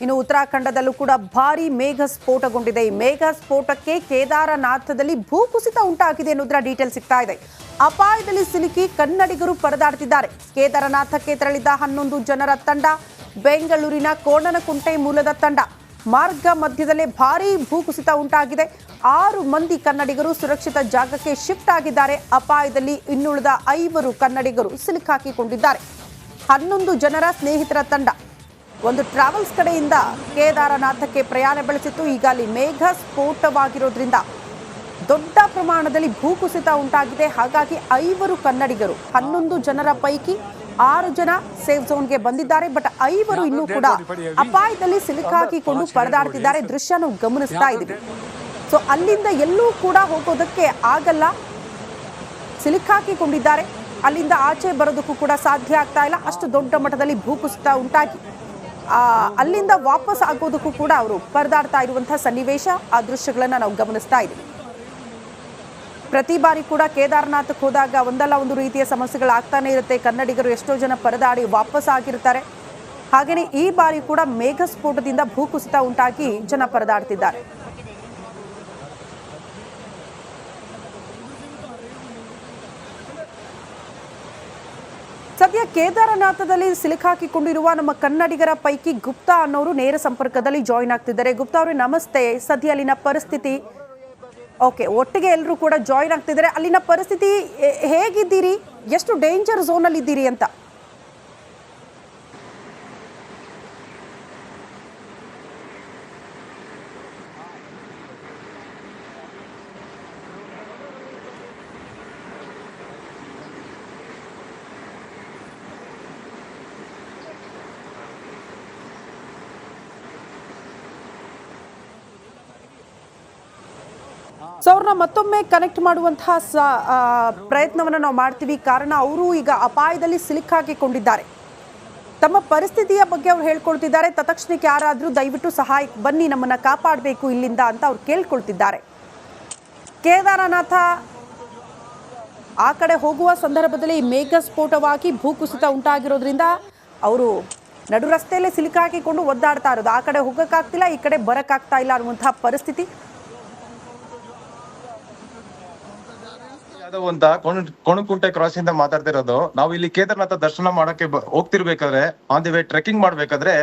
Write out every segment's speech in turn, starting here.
ಇನ್ನು ಉತ್ತರಾಖಂಡದಲ್ಲೂ ಕೂಡ ಭಾರಿ ಮೇಘ ಸ್ಫೋಟಗೊಂಡಿದೆ. ಈ ಮೇಘ ಸ್ಫೋಟಕ್ಕೆ ಕೇದಾರನಾಥದಲ್ಲಿ ಭೂಕುಸಿತ ಉಂಟಾಗಿದೆ ಅನ್ನೋದರ ಡೀಟೇಲ್ ಸಿಗ್ತಾ ಇದೆ. ಅಪಾಯದಲ್ಲಿ ಸಿಲುಕಿ ಕನ್ನಡಿಗರು ಪರದಾಡ್ತಿದ್ದಾರೆ. ಕೇದಾರನಾಥಕ್ಕೆ ತೆರಳಿದ್ದ 11 ಜನರ ತಂಡ ಬೆಂಗಳೂರಿನ ಕೋಣನಕುಂಟೆ ಮೂಲದ ತಂಡ. ಮಾರ್ಗ ಮಧ್ಯದಲ್ಲೇ ಭಾರೀ ಭೂಕುಸಿತ ಉಂಟಾಗಿದೆ. 6 ಮಂದಿ ಕನ್ನಡಿಗರು ಸುರಕ್ಷಿತ ಜಾಗಕ್ಕೆ ಶಿಫ್ಟ್ ಆಗಿದ್ದಾರೆ. ಅಪಾಯದಲ್ಲಿ ಇನ್ನುಳಿದ 5 ಕನ್ನಡಿಗರು ಸಿಲುಕಾಕಿಕೊಂಡಿದ್ದಾರೆ. 11 ಜನರ ಸ್ನೇಹಿತರ ತಂಡ ಒಂದು ಟ್ರಾವೆಲ್ಸ್ ಕಡೆಯಿಂದ ಕೇದಾರನಾಥಕ್ಕೆ ಪ್ರಯಾಣ ಬೆಳೆಸಿತ್ತು. ಈಗ ಅಲ್ಲಿ ಮೇಘ ಸ್ಫೋಟವಾಗಿರೋದ್ರಿಂದ ದೊಡ್ಡ ಪ್ರಮಾಣದಲ್ಲಿ ಭೂಕುಸಿತ ಉಂಟಾಗಿದೆ. ಹಾಗಾಗಿ 5 ಕನ್ನಡಿಗರು 11 ಜನರ ಪೈಕಿ 6 ಜನ ಸೇಫ್ ಝೋನ್ಗೆ ಬಂದಿದ್ದಾರೆ. ಬಟ್ 5 ಇನ್ನೂ ಕೂಡ ಅಪಾಯದಲ್ಲಿ ಸಿಲುಕಾಕಿಕೊಂಡು ಪರದಾಡ್ತಿದ್ದಾರೆ. ದೃಶ್ಯ ನಾವು ಗಮನಿಸ್ತಾ ಇದ್ದೀವಿ. ಸೊ ಅಲ್ಲಿಂದ ಎಲ್ಲೂ ಕೂಡ ಹೋಗೋದಕ್ಕೆ ಆಗಲ್ಲ, ಸಿಲುಕಾಕಿಕೊಂಡಿದ್ದಾರೆ. ಅಲ್ಲಿಂದ ಆಚೆ ಬರೋದಕ್ಕೂ ಕೂಡ ಸಾಧ್ಯ ಆಗ್ತಾ ಇಲ್ಲ. ಅಷ್ಟು ದೊಡ್ಡ ಮಟ್ಟದಲ್ಲಿ ಭೂಕುಸಿತ ಉಂಟಾಗಿ ಅಲ್ಲಿಂದ ವಾಪಸ್ ಆಗೋದಕ್ಕೂ ಕೂಡ ಅವರು ಪರದಾಡ್ತಾ ಇರುವಂತಹ ಸನ್ನಿವೇಶ, ಆ ದೃಶ್ಯಗಳನ್ನ ನಾವು ಗಮನಿಸ್ತಾ ಇದ್ದೀವಿ. ಪ್ರತಿ ಬಾರಿ ಕೂಡ ಕೇದಾರನಾಥಕ್ಕೆ ಹೋದಾಗ ಒಂದಲ್ಲ ಒಂದು ರೀತಿಯ ಸಮಸ್ಯೆಗಳಾಗ್ತಾನೆ ಇರುತ್ತೆ. ಕನ್ನಡಿಗರು ಎಷ್ಟೋ ಜನ ಪರದಾಡಿ ವಾಪಸ್ ಆಗಿರ್ತಾರೆ. ಹಾಗೆಯೇ ಈ ಬಾರಿ ಕೂಡ ಮೇಘ ಸ್ಫೋಟದಿಂದ ಭೂಕುಸಿತ ಉಂಟಾಗಿ ಜನ ಪರದಾಡ್ತಿದ್ದಾರೆ. ಸದ್ಯ ಕೇದಾರನಾಥದಲ್ಲಿ ಸಿಲುಕಾಕಿಕೊಂಡಿರುವ ನಮ್ಮ ಕನ್ನಡಿಗರ ಪೈಕಿ ಗುಪ್ತಾ ಅನ್ನೋರು ನೇರ ಸಂಪರ್ಕದಲ್ಲಿ ಜಾಯಿನ್ ಆಗ್ತಿದ್ದಾರೆ. ಗುಪ್ತಾ ಅವರೇ ನಮಸ್ತೆ. ಸದ್ಯ ಅಲ್ಲಿನ ಪರಿಸ್ಥಿತಿ ಒಟ್ಟಿಗೆ ಎಲ್ಲರೂ ಕೂಡ ಜಾಯಿನ್ ಆಗ್ತಿದ್ದಾರೆ. ಅಲ್ಲಿನ ಪರಿಸ್ಥಿತಿ ಹೇಗಿದ್ದೀರಿ? ಎಷ್ಟು ಡೇಂಜರ್ ಝೋನ್ ಅಲ್ಲಿ ಇದ್ದೀರಿ ಅಂತ? ಸೊ ಅವ್ರನ್ನ ಮತ್ತೊಮ್ಮೆ ಕನೆಕ್ಟ್ ಮಾಡುವಂತಹ ಪ್ರಯತ್ನವನ್ನು ನಾವು ಮಾಡ್ತೀವಿ. ಕಾರಣ ಅವರು ಈಗ ಅಪಾಯದಲ್ಲಿ ಸಿಲುಕಾಕಿಕೊಂಡಿದ್ದಾರೆ. ತಮ್ಮ ಪರಿಸ್ಥಿತಿಯ ಬಗ್ಗೆ ಅವ್ರು ಹೇಳ್ಕೊಳ್ತಿದ್ದಾರೆ. ತತ್ಕ್ಷಣಕ್ಕೆ ಯಾರಾದರೂ ದಯವಿಟ್ಟು ಸಹಾಯಕ್ಕೆ ಬನ್ನಿ, ನಮ್ಮನ್ನ ಕಾಪಾಡಬೇಕು ಇಲ್ಲಿಂದ ಅಂತ ಅವ್ರು ಕೇಳ್ಕೊಳ್ತಿದ್ದಾರೆ. ಕೇದಾರನಾಥ ಆ ಕಡೆ ಹೋಗುವ ಸಂದರ್ಭದಲ್ಲಿ ಮೇಘ ಸ್ಫೋಟವಾಗಿ ಭೂಕುಸಿತ ಉಂಟಾಗಿರೋದ್ರಿಂದ ಅವರು ನಡು ರಸ್ತೆಯಲ್ಲೇ ಸಿಲುಕಾಕಿಕೊಂಡು ಒದ್ದಾಡ್ತಾ ಇರೋದು. ಆ ಕಡೆ ಹೋಗಕ್ಕಾಗ್ತಿಲ್ಲ, ಈ ಕಡೆ ಬರಕ್ಕಾಗ್ತಾ ಇಲ್ಲ ಅನ್ನುವಂತಹ ಪರಿಸ್ಥಿತಿ. ಅಂತ ಕೋಣನಕುಂಟೆ ಕ್ರಾಸ್ ಇಂದ ಮಾತಾಡ್ತಿರೋದು. ನಾವು ಇಲ್ಲಿ ಕೇದಾರನಾಥ ದರ್ಶನ ಮಾಡಕ್ಕೆ ಹೋಗ್ತಿರ್ಬೇಕಾದ್ರೆ ಆನ್ ದಿ ವೇ ಟ್ರೆಕ್ಕಿಂಗ್ ಮಾಡ್ಬೇಕಾದ್ರೆ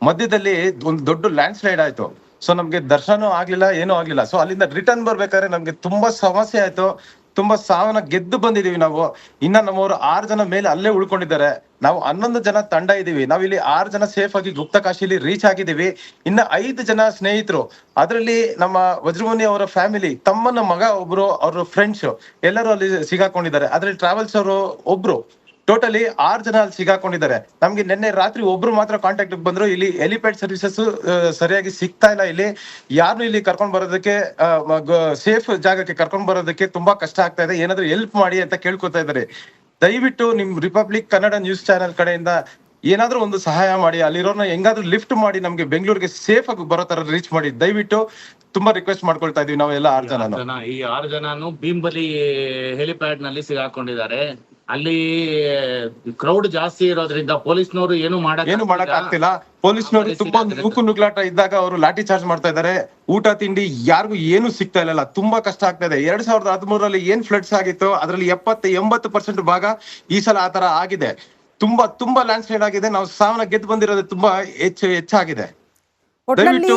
ಮಧ್ಯದಲ್ಲಿ ಒಂದು ದೊಡ್ಡ ಲ್ಯಾಂಡ್ ಸ್ಲೈಡ್ ಆಯ್ತು. ಸೊ ನಮ್ಗೆ ದರ್ಶನ ಆಗ್ಲಿಲ್ಲ, ಏನೂ ಆಗ್ಲಿಲ್ಲ. ಸೊ ಅಲ್ಲಿಂದ ರಿಟರ್ನ್ ಬರ್ಬೇಕಾದ್ರೆ ನಮ್ಗೆ ತುಂಬಾ ಸಮಸ್ಯೆ ಆಯ್ತು. ತುಂಬಾ ಸಾವನ್ನ ಗೆದ್ದು ಬಂದಿದೀವಿ ನಾವು. ಇನ್ನ ನಮ್ಮವರು 6 ಜನ ಮೇಲೆ ಅಲ್ಲೇ ಉಳ್ಕೊಂಡಿದ್ದಾರೆ. ನಾವು 11 ಜನ ತಂಡ ಇದೀವಿ. ನಾವ್ ಇಲ್ಲಿ 6 ಜನ ಸೇಫ್ ಆಗಿ ಗುಪ್ತಕಾಶಿಲಿ ರೀಚ್ ಆಗಿದ್ದೀವಿ. ಇನ್ನ 5 ಜನ ಸ್ನೇಹಿತರು, ಅದರಲ್ಲಿ ನಮ್ಮ ವಜ್ರಮುನಿ ಅವರ ಫ್ಯಾಮಿಲಿ, ತಮ್ಮನ ಮಗ ಒಬ್ರು, ಅವ್ರ ಫ್ರೆಂಡ್ಸ್ ಎಲ್ಲರೂ ಅಲ್ಲಿ ಸಿಗಾಕೊಂಡಿದ್ದಾರೆ. ಅದ್ರಲ್ಲಿ ಟ್ರಾವೆಲ್ಸ್ ಅವರು ಒಬ್ರು, ಟೋಟಲಿ 6 ಜನ ಅಲ್ಲಿ ಸಿಗಾಕೊಂಡಿದ್ದಾರೆ. ನಮ್ಗೆ ನಿನ್ನೆ ರಾತ್ರಿ ಒಬ್ರು ಮಾತ್ರ ಕಾಂಟ್ಯಾಕ್ಟ್ ಬಂದ್ರು. ಇಲ್ಲಿ ಹೆಲಿಪ್ಯಾಡ್ ಸರ್ವಿಸಸ್ ಸರಿಯಾಗಿ ಸಿಗ್ತಾ ಇಲ್ಲ. ಇಲ್ಲಿ ಯಾರು ಇಲ್ಲಿ ಕರ್ಕೊಂಡ್ ಬರೋದಕ್ಕೆ ಸೇಫ್ ಜಾಗಕ್ಕೆ ಕರ್ಕೊಂಡ್ ಬರೋದಕ್ಕೆ ತುಂಬಾ ಕಷ್ಟ ಆಗ್ತಾ ಇದೆ. ಏನಾದ್ರು ಹೆಲ್ಪ್ ಮಾಡಿ ಅಂತ ಕೇಳ್ಕೊತಾ ಇದ್ದಾರೆ. ದಯವಿಟ್ಟು ನಿಮ್ ರಿಪಬ್ಲಿಕ್ ಕನ್ನಡ ನ್ಯೂಸ್ ಚಾನೆಲ್ ಕಡೆಯಿಂದ ಏನಾದ್ರೂ ಒಂದು ಸಹಾಯ ಮಾಡಿ, ಅಲ್ಲಿರೋರ್ನ ಹೆಂಗಾದ್ರೂ ಲಿಫ್ಟ್ ಮಾಡಿ ನಮ್ಗೆ ಬೆಂಗಳೂರಿಗೆ ಸೇಫ್ ಆಗಿ ಬರೋ ತರ ರೀಚ್ ಮಾಡಿ ದಯವಿಟ್ಟು ತುಂಬಾ ರಿಕ್ವೆಸ್ಟ್ ಮಾಡ್ಕೊಳ್ತಾ ಇದೀವಿ ನಾವೆಲ್ಲ 6 ಜನ. ಈ 6 ಜನನು ಭೀಂಬಲಿ ಹೆಲಿಪ್ಯಾಡ್ ನಲ್ಲಿ ಸಿಗಾಕೊಂಡಿದ್ದಾರೆ. ಅಲ್ಲಿ ಕ್ರೌಡ್ ಜಾಸ್ತಿ ಇರೋದ್ರಿಂದ ಪೊಲೀಸ್ನವರು ಏನು ಮಾಡಕ್ ಆಗ್ತಿಲ್ಲ. ಪೊಲೀಸ್ನವರು ತುಂಬಾ ನುಗ್ಲಾಟ ಇದ್ದಾಗ ಅವರು ಲಾಠಿ ಚಾರ್ಜ್ ಮಾಡ್ತಾ ಇದ್ದಾರೆ. ಊಟ ತಿಂಡಿ ಯಾರಿಗೂ ಏನು ಸಿಗ್ತಾ ಇಲ್ಲ. ತುಂಬಾ ಕಷ್ಟ ಆಗ್ತಾ ಇದೆ. 2013 ಏನ್ ಫ್ಲಡ್ಸ್ ಆಗಿತ್ತು ಅದ್ರಲ್ಲಿ 70-80% ಭಾಗ ಈ ಸಲ ಆತರ ಆಗಿದೆ. ತುಂಬಾ ಲ್ಯಾಂಡ್ ಸ್ಲೈಡ್ ಆಗಿದೆ. ನಾವು ಸಾವನ್ನ ಗೆದ್ದು ಬಂದಿರೋದು ತುಂಬಾ ಹೆಚ್ಚಾಗಿದೆ. ಒಟ್ಟಿನಲ್ಲಿ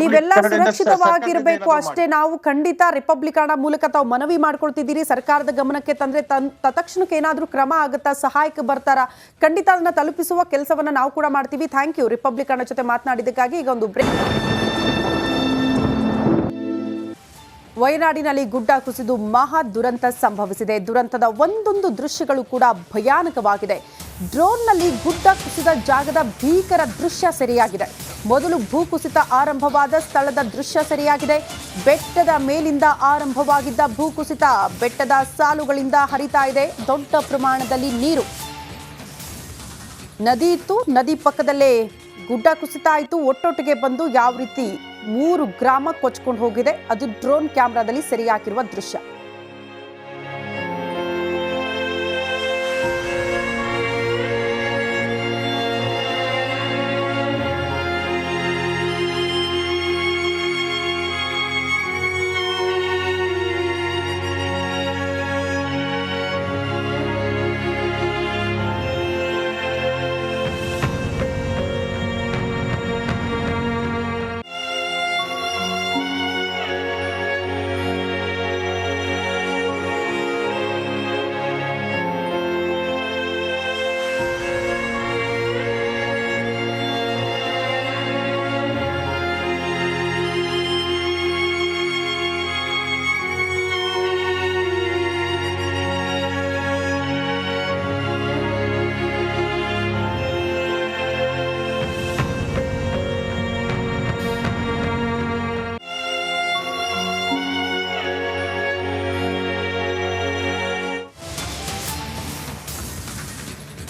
ನೀವೆಲ್ಲ ಸುರಕ್ಷಿತವಾಗಿರ್ಬೇಕು ಅಷ್ಟೇ. ನಾವು ಖಂಡಿತ ರಿಪಬ್ಲಿಕ್ ಕನ್ನಡ ಮೂಲಕ ತಾವು ಮನವಿ ಮಾಡ್ಕೊಳ್ತಿದ್ದೀರಿ. ಸರ್ಕಾರದ ಗಮನಕ್ಕೆ ತಂದ್ರೆ ತತ್ಕ್ಷಣಕ್ಕೆ ಏನಾದ್ರೂ ಕ್ರಮ ಆಗುತ್ತಾ, ಸಹಾಯಕ್ಕೆ ಬರ್ತಾರ? ಖಂಡಿತ ಅದನ್ನ ತಲುಪಿಸುವ ಕೆಲಸವನ್ನ ನಾವು ಕೂಡ ಮಾಡ್ತೀವಿ. ಥ್ಯಾಂಕ್ ಯು ರಿಪಬ್ಲಿಕ್ ಕನ್ನಡ ಜೊತೆ ಮಾತನಾಡಿದ್ದಕ್ಕಾಗಿ. ಈಗ ಒಂದು ಬ್ರೇಕ್. ವಯನಾಡಿನಲ್ಲಿ ಗುಡ್ಡ ಕುಸಿದು ಮಹಾ ದುರಂತ ಸಂಭವಿಸಿದೆ. ದುರಂತದ ಒಂದೊಂದು ದೃಶ್ಯಗಳು ಕೂಡ ಭಯಾನಕವಾಗಿದೆ. ಡ್ರೋನ್ನಲ್ಲಿ ಗುಡ್ಡ ಕುಸಿದ ಜಾಗದ ಭೀಕರ ದೃಶ್ಯ ಸೆರೆಯಾಗಿದೆ. ಮೊದಲು ಭೂಕುಸಿತ ಆರಂಭವಾದ ಸ್ಥಳದ ದೃಶ್ಯ ಸೆರೆಯಾಗಿದೆ. ಬೆಟ್ಟದ ಮೇಲಿಂದ ಆರಂಭವಾಗಿದ್ದ ಭೂಕುಸಿತ ಬೆಟ್ಟದ ಸಾಲುಗಳಿಂದ ಹರಿತಾ ಇದೆ. ದೊಡ್ಡ ಪ್ರಮಾಣದಲ್ಲಿ ನೀರು. ನದಿ ಇತ್ತು, ನದಿ ಪಕ್ಕದಲ್ಲೇ ಗುಡ್ಡ ಕುಸಿತ ಆಯಿತು. ಒಟ್ಟೊಟ್ಟಿಗೆ ಬಂದು ಯಾವ ರೀತಿ 3 ಗ್ರಾಮ ಕೊಚ್ಕೊಂಡು ಹೋಗಿದೆ, ಅದು ಡ್ರೋನ್ ಕ್ಯಾಮೆರಾದಲ್ಲಿ ಸೆರೆಯಾಗಿರುವ ದೃಶ್ಯ.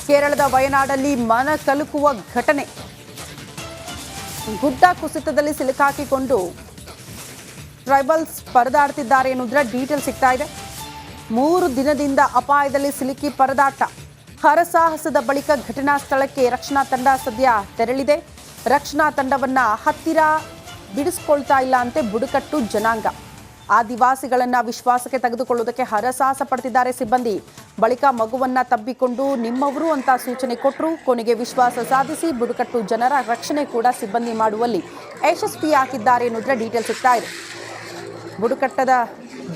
ಕೇರಳದ ವಯನಾಡಲ್ಲಿ ಮನ ಕಲುಕುವ ಘಟನೆ. ಗುಡ್ಡ ಕುಸಿತದಲ್ಲಿ ಸಿಲುಕಾಕಿಕೊಂಡು ಟ್ರೈಬಲ್ಸ್ ಪರದಾಡ್ತಿದ್ದಾರೆ ಎನ್ನುವುದರ ಡೀಟೇಲ್ ಸಿಗ್ತಾ ಇದೆ. 3 ದಿನದಿಂದ ಅಪಾಯದಲ್ಲಿ ಸಿಲುಕಿ ಪರದಾಟ. ಹರಸಾಹಸದ ಬಳಿಕ ಘಟನಾ ಸ್ಥಳಕ್ಕೆ ರಕ್ಷಣಾ ತಂಡ ಸದ್ಯ ತೆರಳಿದೆ. ರಕ್ಷಣಾ ತಂಡವನ್ನ ಹತ್ತಿರ ಬಿಡಿಸ್ಕೊಳ್ತಾ ಇಲ್ಲ ಅಂತೆ ಬುಡಕಟ್ಟು ಜನಾಂಗ. ಆದಿವಾಸಿಗಳನ್ನ ವಿಶ್ವಾಸಕ್ಕೆ ತೆಗೆದುಕೊಳ್ಳುವುದಕ್ಕೆ ಹರಸಾಹಸ ಪಡ್ತಿದ್ದಾರೆ ಸಿಬ್ಬಂದಿ. ಬಳಿಕ ಮಗುವನ್ನ ತಬ್ಬಿಕೊಂಡು ನಿಮ್ಮವರು ಅಂತ ಸೂಚನೆ ಕೊಟ್ಟರು. ಕೊನೆಗೆ ವಿಶ್ವಾಸ ಸಾಧಿಸಿ ಬುಡಕಟ್ಟು ಜನರ ರಕ್ಷಣೆ ಕೂಡ ಸಿಬ್ಬಂದಿ ಮಾಡುವಲ್ಲಿ ಯಶಸ್ವಿಯಾಗಿದ್ದಾರೆ ಎನ್ನುವುದರ ಡೀಟೇಲ್ ಸಿಗ್ತಾ ಇದೆ. ಬುಡಕಟ್ಟದ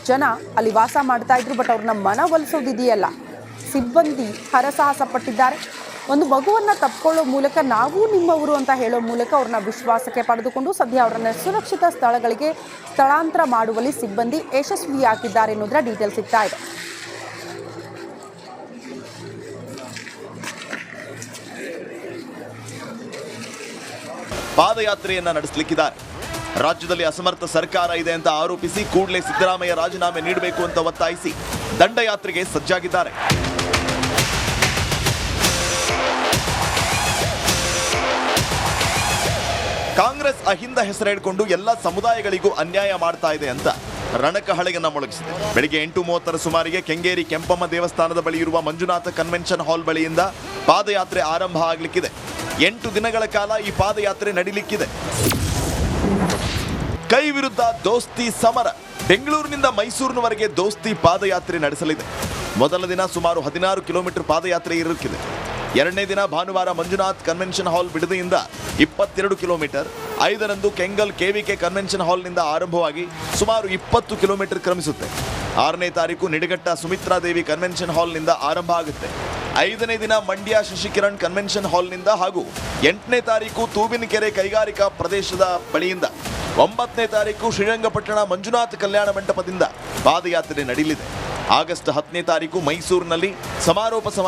ಜನ ಅಲ್ಲಿ ವಾಸ ಮಾಡ್ತಾ ಇದ್ರು, ಬಟ್ ಅವ್ರನ್ನ ಮನವೊಲಿಸೋದಿದೆಯಲ್ಲ, ಸಿಬ್ಬಂದಿ ಹರಸಾಹಸ ಪಟ್ಟಿದ್ದಾರೆ. ಒಂದು ಮಗುವನ್ನ ತಪ್ಪಿಕೊಳ್ಳೋ ಮೂಲಕ ನಾವು ನಿಮ್ಮವರು ಅಂತ ಹೇಳೋ ಮೂಲಕ ಅವ್ರನ್ನ ವಿಶ್ವಾಸಕ್ಕೆ ಪಡೆದುಕೊಂಡು ಸದ್ಯ ಅವರನ್ನ ಸುರಕ್ಷಿತ ಸ್ಥಳಗಳಿಗೆ ಸ್ಥಳಾಂತರ ಮಾಡುವಲ್ಲಿ ಸಿಬ್ಬಂದಿ ಯಶಸ್ವಿಯಾಗಿದ್ದಾರೆ ಎನ್ನುವುದರ ಡೀಟೇಲ್ ಸಿಗ್ತಾ ಇದೆ. ಪಾದಯಾತ್ರೆಯನ್ನ ನಡೆಸಲಿಕ್ಕಿದ್ದಾರೆ. ರಾಜ್ಯದಲ್ಲಿ ಅಸಮರ್ಥ ಸರ್ಕಾರ ಇದೆ ಅಂತ ಆರೋಪಿಸಿ ಕೂಡಲೇ ಸಿದ್ದರಾಮಯ್ಯ ರಾಜೀನಾಮೆ ನೀಡಬೇಕು ಅಂತ ಒತ್ತಾಯಿಸಿ ದಂಡಯಾತ್ರೆಗೆ ಸಜ್ಜಾಗಿದ್ದಾರೆ. ಕಾಂಗ್ರೆಸ್ ಅಹಿಂದ ಹೆಸರಿಡಿಕೊಂಡು ಎಲ್ಲ ಸಮುದಾಯಗಳಿಗೂ ಅನ್ಯಾಯ ಮಾಡ್ತಾ ಇದೆ ಅಂತ ರಣಕಹಳೆಯನ್ನ ಮೊಳಗಿಸಿದೆ. ಬೆಳಿಗ್ಗೆ 8:30 ಸುಮಾರಿಗೆ ಕೆಂಗೇರಿ ಕೆಂಪಮ್ಮ ದೇವಸ್ಥಾನದ ಬಳಿ ಇರುವ ಮಂಜುನಾಥ ಕನ್ವೆನ್ಷನ್ ಹಾಲ್ ಬಳಿಯಿಂದ ಪಾದಯಾತ್ರೆ ಆರಂಭ ಆಗಲಿಕ್ಕಿದೆ. 8 ದಿನಗಳ ಕಾಲ ಈ ಪಾದಯಾತ್ರೆ ನಡೀಲಿಕ್ಕಿದೆ. ಕೈ ವಿರುದ್ಧ ದೋಸ್ತಿ ಸಮರ. ಬೆಂಗಳೂರಿನಿಂದ ಮೈಸೂರಿನವರೆಗೆ ದೋಸ್ತಿ ಪಾದಯಾತ್ರೆ ನಡೆಸಲಿದೆ. ಮೊದಲ ದಿನ ಸುಮಾರು 16 ಕಿಲೋಮೀಟರ್ ಪಾದಯಾತ್ರೆ ಇರಲಿಕ್ಕಿದೆ. ಎರಡನೇ ದಿನ ಭಾನುವಾರ ಮಂಜುನಾಥ್ ಕನ್ವೆನ್ಷನ್ ಹಾಲ್ ಬಿಡದಿಯಿಂದ 22 ಕಿಲೋಮೀಟರ್, 5ರಂದು ಕೆಂಗಲ್ ಕೆವಿಕೆ ಕನ್ವೆನ್ಷನ್ ಹಾಲ್ನಿಂದ ಆರಂಭವಾಗಿ ಸುಮಾರು 20 ಕಿಲೋಮೀಟರ್ ಕ್ರಮಿಸುತ್ತೆ. 6ನೇ ತಾರೀಕು ನಿಡಘಟ್ಟ ಸುಮಿತ್ರಾದೇವಿ ಕನ್ವೆನ್ಷನ್ ಹಾಲ್ನಿಂದ ಆರಂಭ ಆಗುತ್ತೆ. 5ನೇ ದಿನ ಮಂಡ್ಯ ಶಶಿಕಿರಣ್ ಕನ್ವೆನ್ಷನ್ ಹಾಲ್ನಿಂದ ಹಾಗೂ 8ನೇ ತಾರೀಕು ತೂಬಿನಕೆರೆ ಕೈಗಾರಿಕಾ ಪ್ರದೇಶದ ಬಳಿಯಿಂದ 9ನೇ ತಾರೀಕು ಶ್ರೀರಂಗಪಟ್ಟಣ ಮಂಜುನಾಥ ಕಲ್ಯಾಣ ಮಂಟಪದಿಂದ ಪಾದಯಾತ್ರೆ ನಡೆಯಲಿದೆ. ಆಗಸ್ಟ್ 10ನೇ ತಾರೀಕು ಮೈಸೂರಿನಲ್ಲಿ ಸಮಾರೋಪ